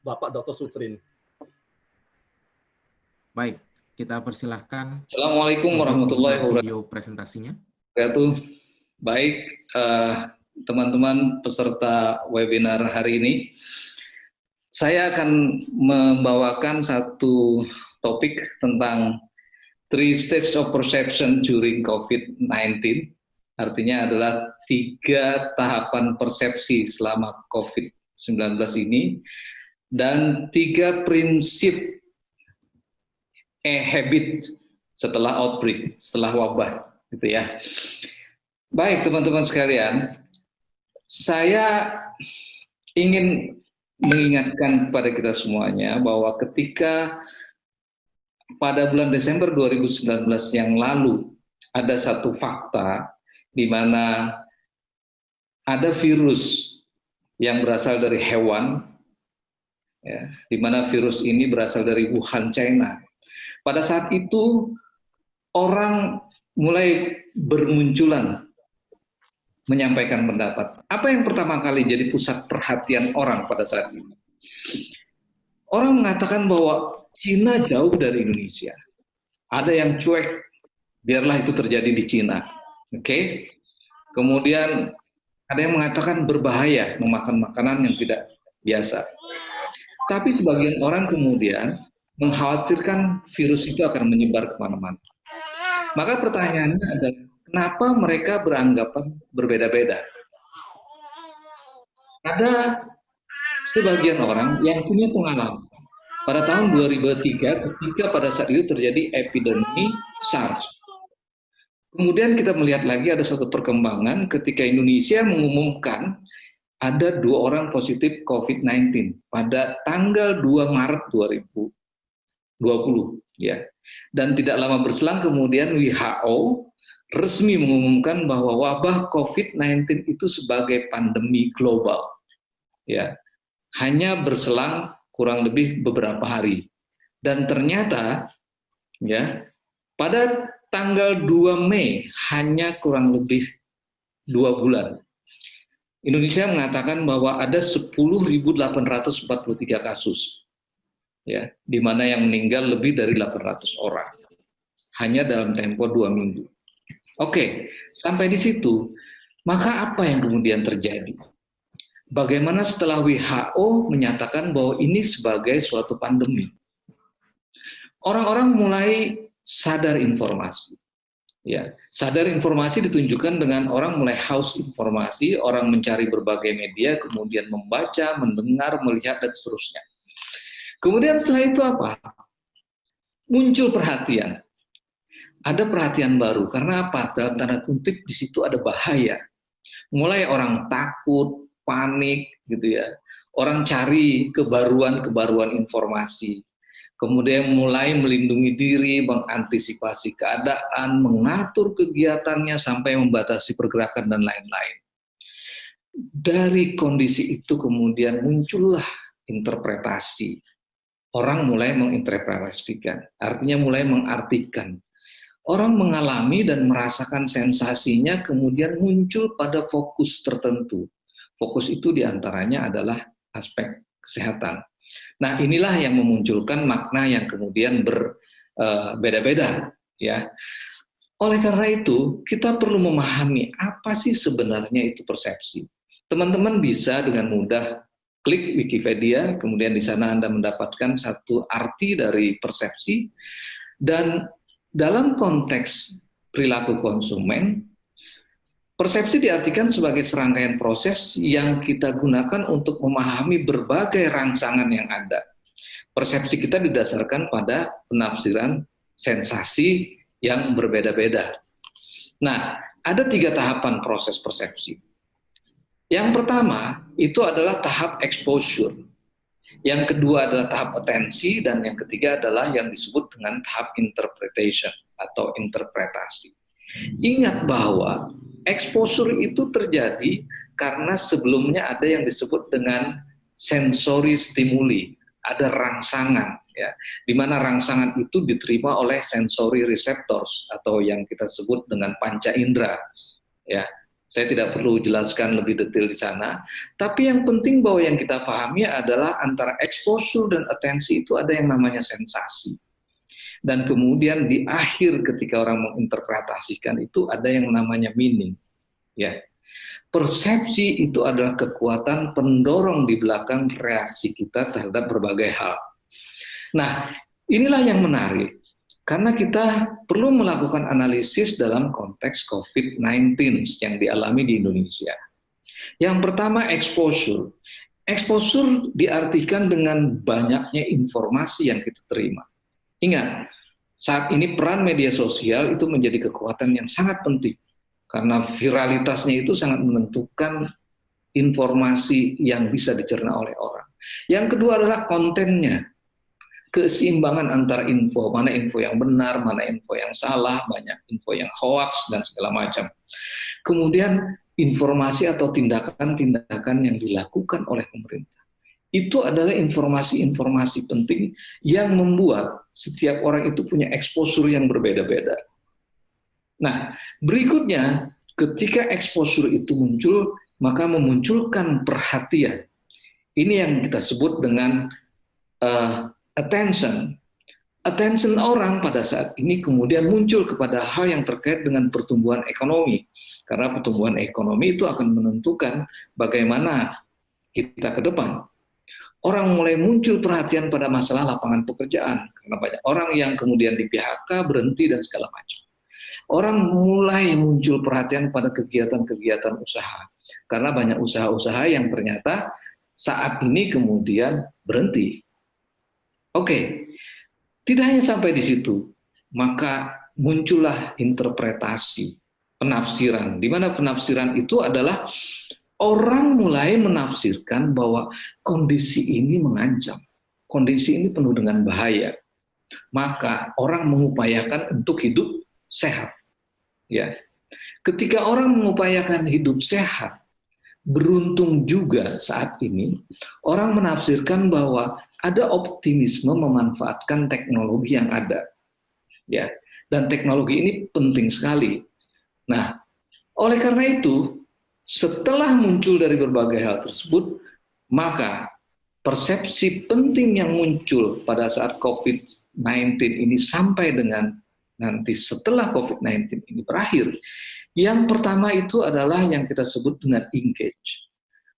Bapak Dr. Suprin. Baik, kita persilahkan. Assalamualaikum warahmatullahi wabarakatuh. Video presentasinya. Baik, teman-teman peserta webinar hari ini, saya akan membawakan satu topik tentang 3 stages of perception during COVID-19. Artinya adalah 3 tahapan persepsi selama COVID-19 ini, dan 3 prinsip habit setelah outbreak, setelah wabah, gitu ya. Baik teman-teman sekalian, saya ingin mengingatkan kepada kita semuanya bahwa ketika pada bulan Desember 2019 yang lalu ada satu fakta di mana ada virus yang berasal dari hewan, ya, di mana virus ini berasal dari Wuhan, China. Pada saat itu orang mulai bermunculan menyampaikan pendapat. Apa yang pertama kali jadi pusat perhatian orang pada saat ini? Orang mengatakan bahwa Cina jauh dari Indonesia. Ada yang cuek, biarlah itu terjadi di Cina. Oke? Kemudian ada yang mengatakan berbahaya memakan makanan yang tidak biasa. Tapi sebagian orang kemudian mengkhawatirkan virus itu akan menyebar kemana-mana. Maka pertanyaannya adalah, kenapa mereka beranggapan berbeda-beda? Ada sebagian orang yang punya pengalaman. Pada tahun 2003, ketika pada saat itu terjadi epidemi SARS. Kemudian kita melihat lagi ada satu perkembangan ketika Indonesia mengumumkan ada 2 orang positif COVID-19 pada tanggal 2 Maret 2020, ya. Dan tidak lama berselang kemudian WHO resmi mengumumkan bahwa wabah COVID-19 itu sebagai pandemi global, ya. Hanya berselang kurang lebih beberapa hari. Dan ternyata, ya, pada tanggal 2 Mei hanya kurang lebih 2 bulan. Indonesia mengatakan bahwa ada 10.843 kasus, ya, di mana yang meninggal lebih dari 800 orang, hanya dalam tempo 2 minggu. Oke, sampai di situ, maka apa yang kemudian terjadi? Bagaimana setelah WHO menyatakan bahwa ini sebagai suatu pandemi? Orang-orang mulai sadar informasi. Ya, sadar informasi ditunjukkan dengan orang mulai haus informasi, orang mencari berbagai media, kemudian membaca, mendengar, melihat, dan seterusnya. Kemudian setelah itu apa? Muncul perhatian. Ada perhatian baru, karena apa? Dalam tanda kutip di situ ada bahaya. Mulai orang takut, panik, gitu ya. Orang cari kebaruan-kebaruan informasi. Kemudian mulai melindungi diri, mengantisipasi keadaan, mengatur kegiatannya sampai membatasi pergerakan dan lain-lain. Dari kondisi itu kemudian muncullah interpretasi. Orang mulai menginterpretasikan, artinya mulai mengartikan. Orang mengalami dan merasakan sensasinya kemudian muncul pada fokus tertentu. Fokus itu diantaranya adalah aspek kesehatan. Nah, inilah yang memunculkan makna yang kemudian berbeda-beda, ya. Oleh karena itu, kita perlu memahami apa sih sebenarnya itu persepsi. Teman-teman bisa dengan mudah klik Wikipedia, kemudian di sana Anda mendapatkan satu arti dari persepsi, dan dalam konteks perilaku konsumen, persepsi diartikan sebagai serangkaian proses yang kita gunakan untuk memahami berbagai rangsangan yang ada. Persepsi kita didasarkan pada penafsiran sensasi yang berbeda-beda. Nah, ada 3 tahapan proses persepsi. Yang pertama, itu adalah tahap exposure. Yang kedua adalah tahap atensi, dan yang ketiga adalah yang disebut dengan tahap interpretation atau interpretasi. Ingat bahwa exposure itu terjadi karena sebelumnya ada yang disebut dengan sensory stimuli, ada rangsangan, ya, di mana rangsangan itu diterima oleh sensory receptors atau yang kita sebut dengan panca indera, ya. Saya tidak perlu jelaskan lebih detail di sana, tapi yang penting bahwa yang kita pahami adalah antara exposure dan atensi itu ada yang namanya sensasi. Dan kemudian di akhir ketika orang menginterpretasikan itu ada yang namanya meaning. Ya. Persepsi itu adalah kekuatan pendorong di belakang reaksi kita terhadap berbagai hal. Nah, inilah yang menarik. Karena kita perlu melakukan analisis dalam konteks COVID-19 yang dialami di Indonesia. Yang pertama, exposure. Exposure diartikan dengan banyaknya informasi yang kita terima. Ingat, saat ini peran media sosial itu menjadi kekuatan yang sangat penting. Karena viralitasnya itu sangat menentukan informasi yang bisa dicerna oleh orang. Yang kedua adalah kontennya. Keseimbangan antara info, mana info yang benar, mana info yang salah, banyak info yang hoax, dan segala macam. Kemudian informasi atau tindakan-tindakan yang dilakukan oleh pemerintah. Itu adalah informasi-informasi penting yang membuat setiap orang itu punya exposure yang berbeda-beda. Nah, berikutnya, ketika exposure itu muncul, maka memunculkan perhatian. Ini yang kita sebut dengan attention. Attention orang pada saat ini kemudian muncul kepada hal yang terkait dengan pertumbuhan ekonomi. Karena pertumbuhan ekonomi itu akan menentukan bagaimana kita ke depan. Orang mulai muncul perhatian pada masalah lapangan pekerjaan. Karena banyak orang yang kemudian di PHK, berhenti, dan segala macam. Orang mulai muncul perhatian pada kegiatan-kegiatan usaha. Karena banyak usaha-usaha yang ternyata saat ini kemudian berhenti. Oke, tidak hanya sampai di situ, maka muncullah interpretasi, penafsiran, di mana penafsiran itu adalah orang mulai menafsirkan bahwa kondisi ini mengancam, kondisi ini penuh dengan bahaya, maka orang mengupayakan untuk hidup sehat. Ya, ketika orang mengupayakan hidup sehat, beruntung juga saat ini orang menafsirkan bahwa ada optimisme memanfaatkan teknologi yang ada, ya, dan teknologi ini penting sekali. Nah, oleh karena itu, setelah muncul dari berbagai hal tersebut, maka persepsi penting yang muncul pada saat COVID-19 ini sampai dengan nanti setelah COVID-19 ini berakhir, yang pertama itu adalah yang kita sebut dengan engage.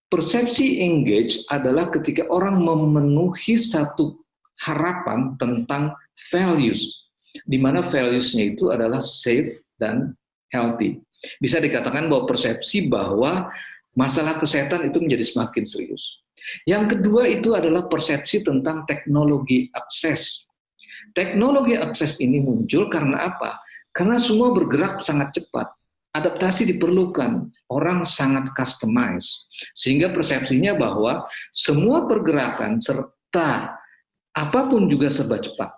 Persepsi engage adalah ketika orang memenuhi satu harapan tentang values, di mana values-nya itu adalah safe dan healthy. Bisa dikatakan bahwa persepsi bahwa masalah kesehatan itu menjadi semakin serius. Yang kedua itu adalah persepsi tentang teknologi akses. Teknologi akses ini muncul karena apa? Karena semua bergerak sangat cepat. Adaptasi diperlukan, orang sangat customize, sehingga persepsinya bahwa semua pergerakan serta apapun juga serba cepat.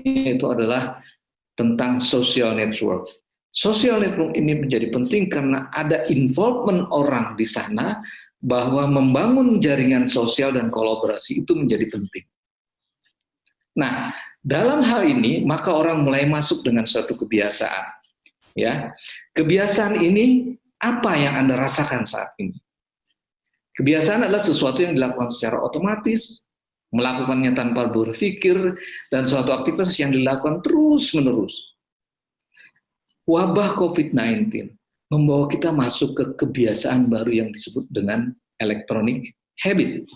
Itu adalah tentang social network. Social network ini menjadi penting karena ada involvement orang di sana bahwa membangun jaringan sosial dan kolaborasi itu menjadi penting. Nah, dalam hal ini maka orang mulai masuk dengan suatu kebiasaan. Ya, kebiasaan ini apa yang Anda rasakan saat ini? Kebiasaan adalah sesuatu yang dilakukan secara otomatis, melakukannya tanpa berpikir, dan suatu aktivitas yang dilakukan terus-menerus. Wabah COVID-19 membawa kita masuk ke kebiasaan baru yang disebut dengan electronic habit.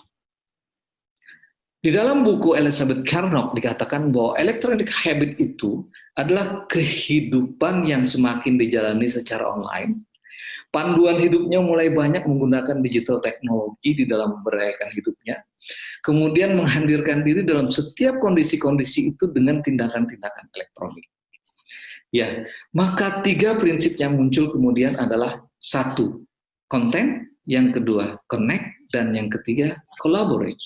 Di dalam buku Elizabeth Carnot dikatakan bahwa electronic habit itu adalah kehidupan yang semakin dijalani secara online. Panduan hidupnya mulai banyak menggunakan digital teknologi di dalam merayakan hidupnya. Kemudian menghadirkan diri dalam setiap kondisi-kondisi itu dengan tindakan-tindakan elektronik. Ya, maka 3 prinsip yang muncul kemudian adalah 1, konten, yang kedua, connect, dan yang ketiga, collaborate.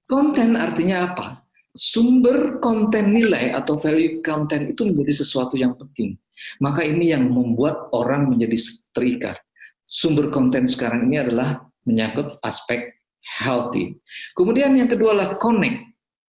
Konten artinya apa? Sumber konten nilai atau value konten itu menjadi sesuatu yang penting. Maka ini yang membuat orang menjadi terikat. Sumber konten sekarang ini adalah menyangkut aspek healthy. Kemudian yang kedua adalah connect.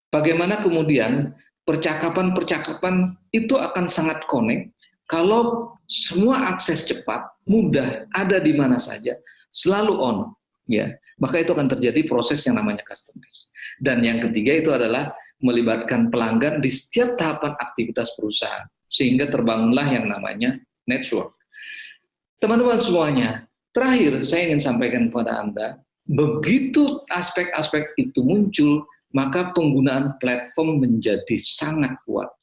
Bagaimana kemudian percakapan-percakapan itu akan sangat connect Kalau semua akses cepat, mudah, ada di mana saja, selalu on, ya, maka itu akan terjadi proses yang namanya customize. Dan yang ketiga itu adalah melibatkan pelanggan di setiap tahapan aktivitas perusahaan, sehingga terbangunlah yang namanya network. Teman-teman semuanya, terakhir saya ingin sampaikan kepada Anda, begitu aspek-aspek itu muncul, maka penggunaan platform menjadi sangat kuat.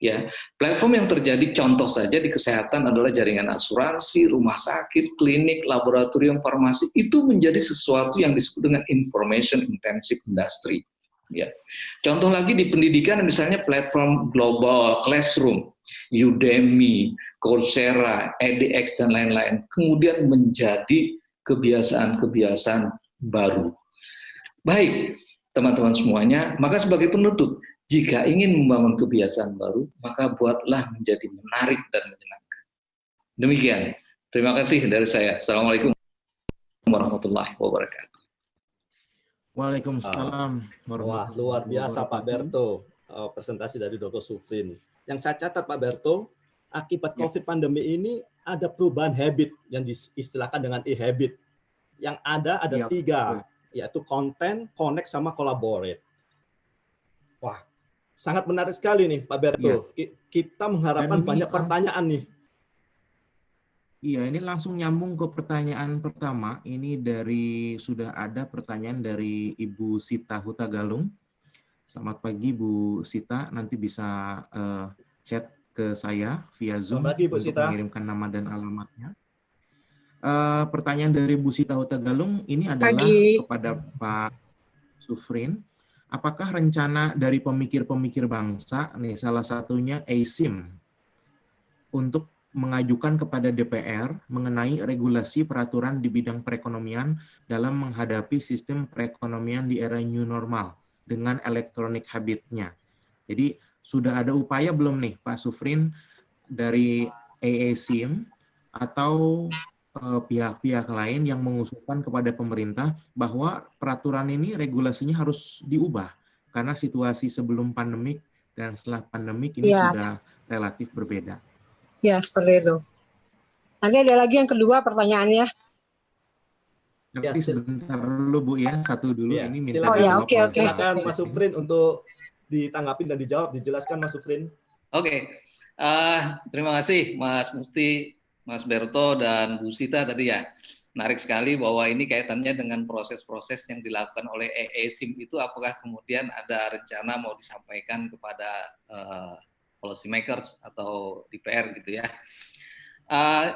Ya, platform yang terjadi contoh saja di kesehatan adalah jaringan asuransi, rumah sakit, klinik, laboratorium, farmasi, itu menjadi sesuatu yang disebut dengan information intensive industry. Ya. Contoh lagi di pendidikan misalnya platform global classroom, Udemy, Coursera, edX dan lain-lain, kemudian menjadi kebiasaan-kebiasaan baru. Baik, teman-teman semuanya, maka sebagai penutup, jika ingin membangun kebiasaan baru, maka buatlah menjadi menarik dan menyenangkan. Demikian. Terima kasih dari saya. Assalamualaikum warahmatullahi wabarakatuh. Waalaikumsalam Wah, warahmatullahi luar biasa Pak wabarakatuh. Berto, presentasi dari Dr. Sufrin. Yang saya catat Pak Berto, akibat COVID pandemi ini ada perubahan habit yang diistilahkan dengan e-habit. Yang ada Iya, tiga, yaitu konten, connect, sama collaborate. Wah, sangat menarik sekali nih Pak Berto. Kita mengharapkan Dan ini banyak pertanyaan nih. Iya, ini langsung nyambung ke pertanyaan pertama. Ini sudah ada pertanyaan dari Ibu Sita Hutagalung. Selamat pagi Bu Sita, nanti bisa chat ke saya via Zoom Selamat pagi, Bu untuk Sita. mengirimkan nama dan alamatnya. Pertanyaan dari Bu Sita Hutagalung ini adalah kepada Pak Sufrin. Apakah rencana dari pemikir-pemikir bangsa, nih salah satunya ASIM, untuk mengajukan kepada DPR mengenai regulasi peraturan di bidang perekonomian dalam menghadapi sistem perekonomian di era new normal dengan electronic habit-nya. Jadi sudah ada upaya belum nih Pak Sufrin dari AASIM atau pihak-pihak lain yang mengusulkan kepada pemerintah bahwa peraturan ini regulasinya harus diubah karena situasi sebelum pandemik dan setelah pandemik ini sudah relatif berbeda. Ya, seperti itu. Nanti ada lagi yang kedua pertanyaannya. Nanti sebentar dulu Bu ya, satu dulu Ya, ini minta silakan. dijawab oleh Silakan Pak Mas Sufrin untuk ditanggapi dan dijawab, dijelaskan Mas Sufrin. Oke, terima kasih Mas Musti, Mas Berto, dan Bu Sita tadi ya. Menarik sekali bahwa ini kaitannya dengan proses-proses yang dilakukan oleh AASIM itu, apakah kemudian ada rencana mau disampaikan kepada policy makers atau DPR gitu ya.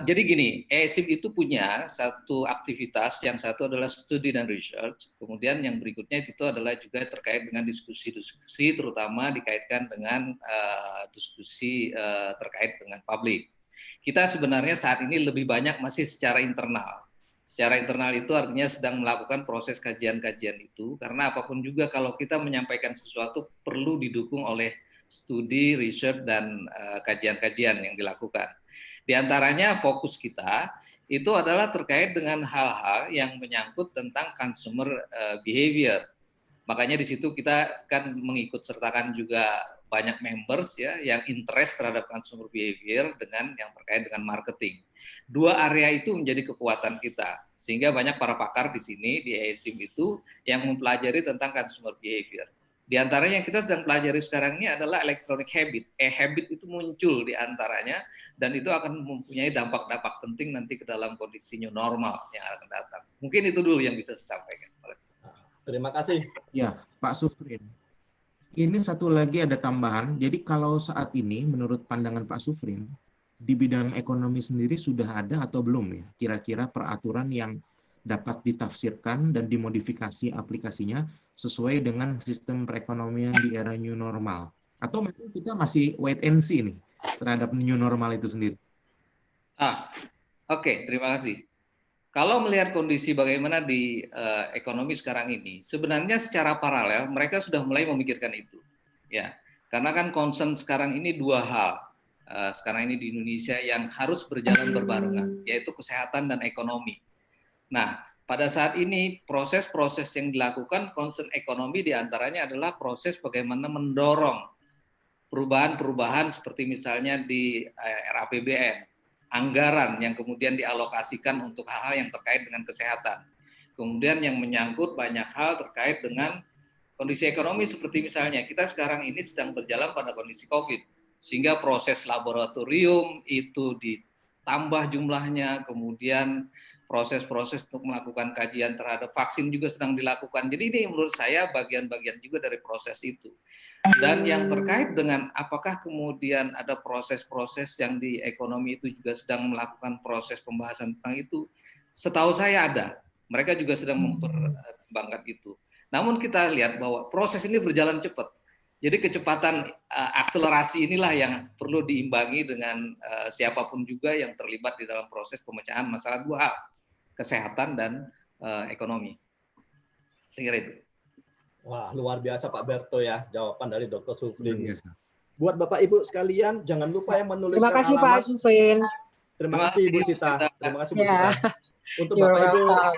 Jadi gini, AASIM itu punya satu aktivitas, yang satu adalah studi dan research, kemudian yang berikutnya itu adalah juga terkait dengan diskusi-diskusi, terutama dikaitkan dengan diskusi terkait dengan publik. Kita sebenarnya saat ini lebih banyak masih secara internal. Secara internal itu artinya sedang melakukan proses kajian-kajian itu, karena apapun juga kalau kita menyampaikan sesuatu perlu didukung oleh studi, research, dan kajian-kajian yang dilakukan. Di antaranya fokus kita itu adalah terkait dengan hal-hal yang menyangkut tentang consumer behavior. Makanya di situ kita kan mengikut sertakan juga banyak members ya yang interest terhadap consumer behavior dengan yang terkait dengan marketing. Dua area itu menjadi kekuatan kita, sehingga banyak para pakar di sini di AASIM itu yang mempelajari tentang consumer behavior. Di antaranya yang kita sedang pelajari sekarang ini adalah electronic habit. E-habit itu muncul di antaranya, dan itu akan mempunyai dampak-dampak penting nanti ke dalam kondisi new normal yang akan datang. Mungkin itu dulu yang bisa saya sampaikan. Terima kasih. Ya, Pak Sufrin. Ini satu lagi ada tambahan. Jadi kalau saat ini menurut pandangan Pak Sufrin, di bidang ekonomi sendiri sudah ada atau belum ya kira-kira peraturan yang dapat ditafsirkan dan dimodifikasi aplikasinya sesuai dengan sistem perekonomian di era new normal? Atau mungkin kita masih wait and see nih terhadap new normal itu sendiri? Oke, terima kasih. Kalau melihat kondisi bagaimana di ekonomi sekarang ini, sebenarnya secara paralel mereka sudah mulai memikirkan itu. Ya, karena kan concern sekarang ini dua hal. Sekarang ini di Indonesia yang harus berjalan berbarengan, yaitu kesehatan dan ekonomi. Nah, pada saat ini proses-proses yang dilakukan concern ekonomi diantaranya adalah proses bagaimana mendorong perubahan-perubahan seperti misalnya di RAPBN, anggaran yang kemudian dialokasikan untuk hal-hal yang terkait dengan kesehatan. Kemudian yang menyangkut banyak hal terkait dengan kondisi ekonomi seperti misalnya kita sekarang ini sedang berjalan pada kondisi COVID, sehingga proses laboratorium itu ditambah jumlahnya, kemudian proses-proses untuk melakukan kajian terhadap vaksin juga sedang dilakukan. Jadi ini menurut saya bagian-bagian juga dari proses itu. Dan yang terkait dengan apakah kemudian ada proses-proses yang di ekonomi itu juga sedang melakukan proses pembahasan tentang itu, setahu saya ada. Mereka juga sedang memperkembangkan itu. Namun kita lihat bahwa proses ini berjalan cepat. Jadi kecepatan akselerasi inilah yang perlu diimbangi dengan siapapun juga yang terlibat di dalam proses pemecahan masalah dua hal, kesehatan dan ekonomi. Saya kira itu. Wah, luar biasa Pak Berto ya, jawaban dari Dr. Sufrin. Buat Bapak Ibu sekalian, jangan lupa yang menuliskan Terima kasih alamat. Pak Sufrin. Terima kasih Ibu Sita. Terima kasih Bu Ya. Sita. Untuk You're Bapak Ibu welcome.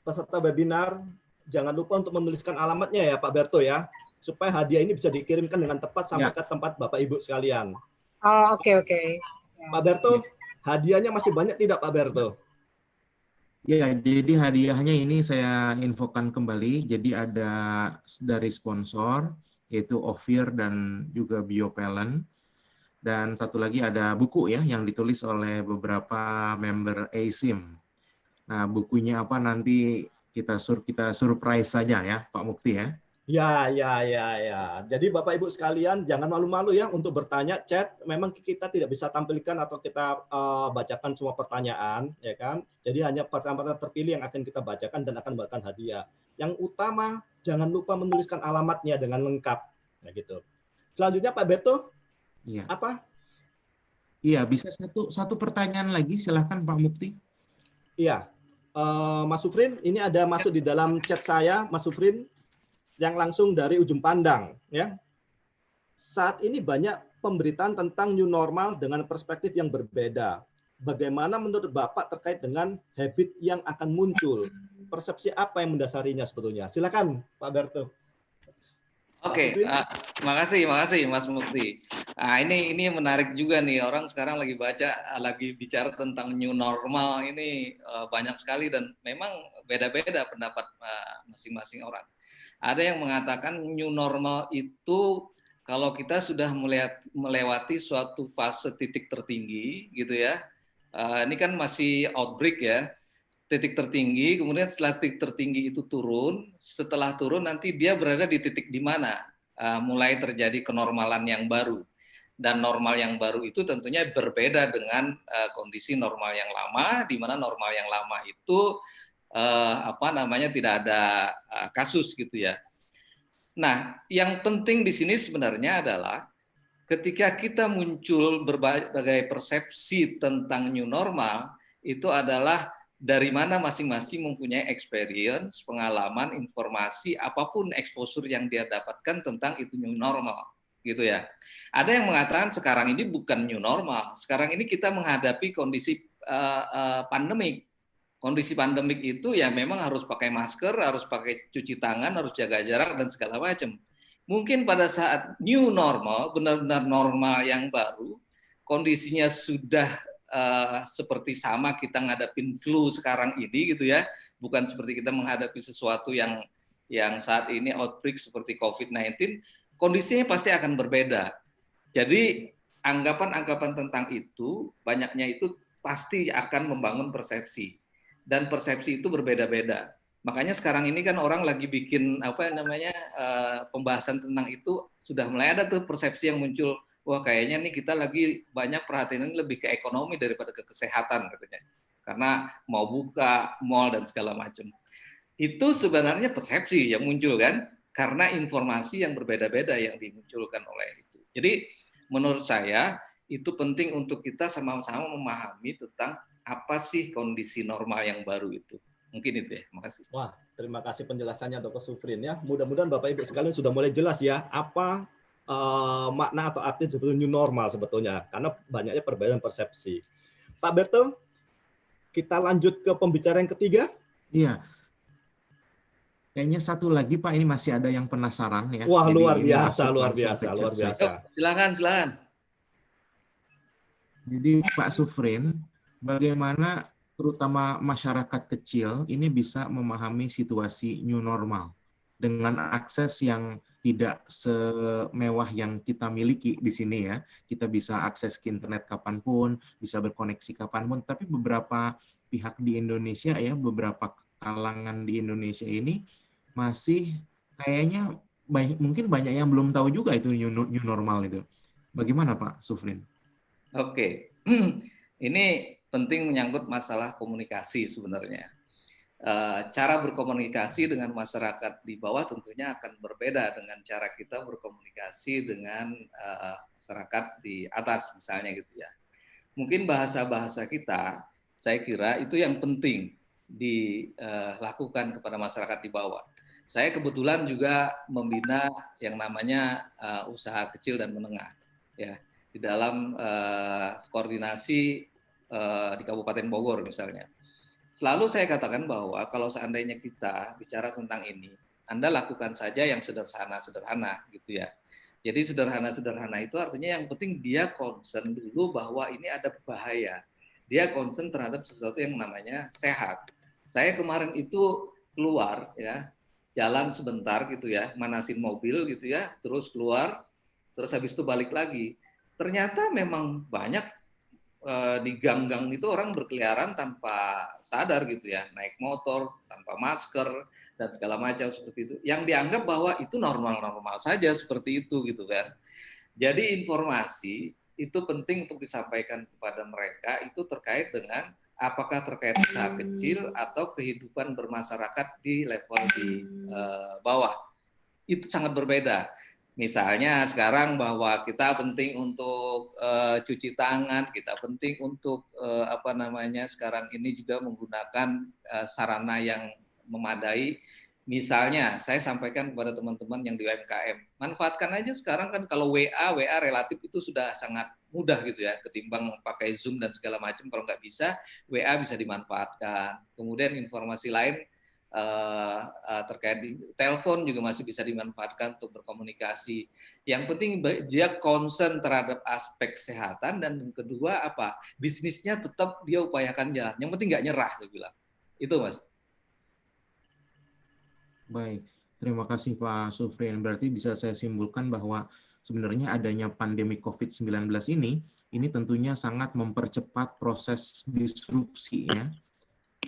peserta webinar, jangan lupa untuk menuliskan alamatnya ya Pak Berto ya, supaya hadiah ini bisa dikirimkan dengan tepat sampai ke tempat Bapak Ibu sekalian. Oh, oke. Pak Berto, hadiahnya masih banyak tidak Pak Berto? Ya, jadi hadiahnya ini saya infokan kembali. Jadi ada dari sponsor, yaitu Ophir dan juga Biopelen. Dan satu lagi ada buku ya, yang ditulis oleh beberapa member ASIM. Nah, bukunya apa nanti kita surprise saja ya, Pak Mukti ya. Ya. Jadi Bapak Ibu sekalian jangan malu-malu ya untuk bertanya, chat. Memang kita tidak bisa tampilkan atau kita bacakan semua pertanyaan, ya kan? Jadi hanya pertanyaan terpilih yang akan kita bacakan dan akan mendapatkan hadiah. Yang utama jangan lupa menuliskan alamatnya dengan lengkap, ya gitu. Selanjutnya Pak Berto, Iya. apa? Iya, bisa satu pertanyaan lagi, silahkan Pak Mukti. Iya, Mas Sufrin, ini ada masuk di dalam chat saya, Mas Sufrin, yang langsung dari ujung pandang ya. Saat ini banyak pemberitaan tentang new normal dengan perspektif yang berbeda. Bagaimana menurut Bapak terkait dengan habit yang akan muncul? Persepsi apa yang mendasarinya sebetulnya? Silakan Pak Berto. Oke, makasih Mas Mukti. Nah, ini menarik juga nih, orang sekarang lagi bicara tentang new normal ini banyak sekali dan memang beda-beda pendapat masing-masing orang. Ada yang mengatakan new normal itu kalau kita sudah melewati suatu fase titik tertinggi gitu ya. Ini kan masih outbreak ya. Titik tertinggi, kemudian setelah titik tertinggi itu turun, setelah turun nanti dia berada di titik di mana mulai terjadi kenormalan yang baru. Dan normal yang baru itu tentunya berbeda dengan kondisi normal yang lama, di mana normal yang lama itu tidak ada kasus gitu ya. Nah, yang penting di sini sebenarnya adalah ketika kita muncul berbagai persepsi tentang new normal, itu adalah dari mana masing-masing mempunyai experience, pengalaman, informasi, apapun exposure yang dia dapatkan tentang itu new normal, gitu ya. Ada yang mengatakan sekarang ini bukan new normal, sekarang ini kita menghadapi kondisi pandemik. Kondisi pandemik itu ya memang harus pakai masker, harus pakai cuci tangan, harus jaga jarak dan segala macam. Mungkin pada saat new normal, benar-benar normal yang baru, kondisinya sudah seperti sama kita ngadapin flu sekarang ini gitu ya, bukan seperti kita menghadapi sesuatu yang saat ini outbreak seperti COVID-19, kondisinya pasti akan berbeda. Jadi anggapan-anggapan tentang itu banyaknya itu pasti akan membangun persepsi dan persepsi itu berbeda-beda. Makanya sekarang ini kan orang lagi bikin pembahasan tentang itu, sudah mulai ada tuh persepsi yang muncul. Wah kayaknya nih kita lagi banyak perhatian lebih ke ekonomi daripada ke kesehatan katanya. Karena mau buka mall dan segala macam. Itu sebenarnya persepsi yang muncul kan, karena informasi yang berbeda-beda yang dimunculkan oleh itu. Jadi menurut saya itu penting untuk kita sama-sama memahami tentang apa sih kondisi normal yang baru itu. Mungkin itu ya, makasih. Wah, terima kasih penjelasannya Dr. Sufrin ya. Mudah-mudahan Bapak Ibu sekalian sudah mulai jelas ya apa makna atau arti sebetulnya new normal sebetulnya, karena banyaknya perbedaan persepsi. Pak Berto, kita lanjut ke pembicara yang ketiga. Iya. Kayaknya satu lagi Pak, ini masih ada yang penasaran ya. Wah, Jadi luar ini biasa, masuk luar langsung biasa, ke luar chat saya. biasa. Silakan, silakan. Jadi Pak Sufrin, bagaimana terutama masyarakat kecil ini bisa memahami situasi new normal dengan akses yang tidak semewah yang kita miliki di sini ya. Kita bisa akses ke internet kapanpun, bisa berkoneksi kapanpun, tapi beberapa pihak di Indonesia ya, beberapa kalangan di Indonesia ini masih kayaknya mungkin banyak yang belum tahu juga itu new normal itu. Bagaimana Pak Sufrin? Oke, ini penting menyangkut masalah komunikasi sebenarnya. Cara berkomunikasi dengan masyarakat di bawah tentunya akan berbeda dengan cara kita berkomunikasi dengan masyarakat di atas misalnya gitu ya. Mungkin bahasa-bahasa kita, saya kira itu yang penting dilakukan kepada masyarakat di bawah. Saya kebetulan juga membina yang namanya usaha kecil dan menengah, ya, di dalam koordinasi di Kabupaten Bogor misalnya. Selalu saya katakan bahwa kalau seandainya kita bicara tentang ini, Anda lakukan saja yang sederhana-sederhana gitu ya. Jadi sederhana-sederhana itu artinya yang penting dia concern dulu bahwa ini ada bahaya. Dia concern terhadap sesuatu yang namanya sehat. Saya kemarin itu keluar ya, jalan sebentar gitu ya, manasin mobil gitu ya, terus keluar, terus habis itu balik lagi. Ternyata memang banyak di gang-gang itu orang berkeliaran tanpa sadar gitu ya, naik motor tanpa masker dan segala macam seperti itu. Yang dianggap bahwa itu normal-normal saja seperti itu gitu kan. Jadi informasi itu penting untuk disampaikan kepada mereka itu terkait dengan apakah terkait usaha kecil atau kehidupan bermasyarakat di level di bawah. Itu sangat berbeda. Misalnya sekarang bahwa kita penting untuk cuci tangan, kita penting untuk sekarang ini juga menggunakan sarana yang memadai. Misalnya saya sampaikan kepada teman-teman yang di UMKM, manfaatkan aja sekarang kan kalau WA relatif itu sudah sangat mudah gitu ya, ketimbang pakai Zoom dan segala macam. Kalau nggak bisa, WA bisa dimanfaatkan. Kemudian informasi lain terkait di telepon juga masih bisa dimanfaatkan untuk berkomunikasi. Yang penting dia concern terhadap aspek kesehatan dan yang kedua apa? Bisnisnya tetap dia upayakan jalan. Yang penting nggak nyerah, saya bilang. Itu Mas. Baik, terima kasih Pak Sufrin. Berarti bisa saya simpulkan bahwa sebenarnya adanya pandemi COVID-19 ini tentunya sangat mempercepat proses disrupsi ya.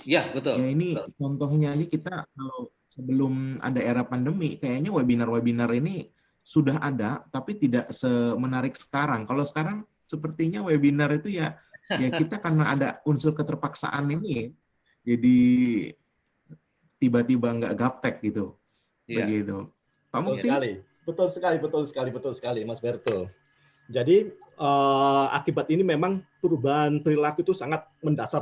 Ya, betul. Ya ini betul. contohnya aja kita kalau sebelum ada era pandemi, kayaknya webinar-webinar ini sudah ada, tapi tidak semenarik sekarang. Kalau sekarang sepertinya webinar itu ya kita karena ada unsur keterpaksaan ini, jadi tiba-tiba nggak gaptek gitu. Ya. Begitu. Pak Betul Muksi? sekali, betul sekali, Mas Bertul. Jadi akibat ini memang perubahan perilaku itu sangat mendasar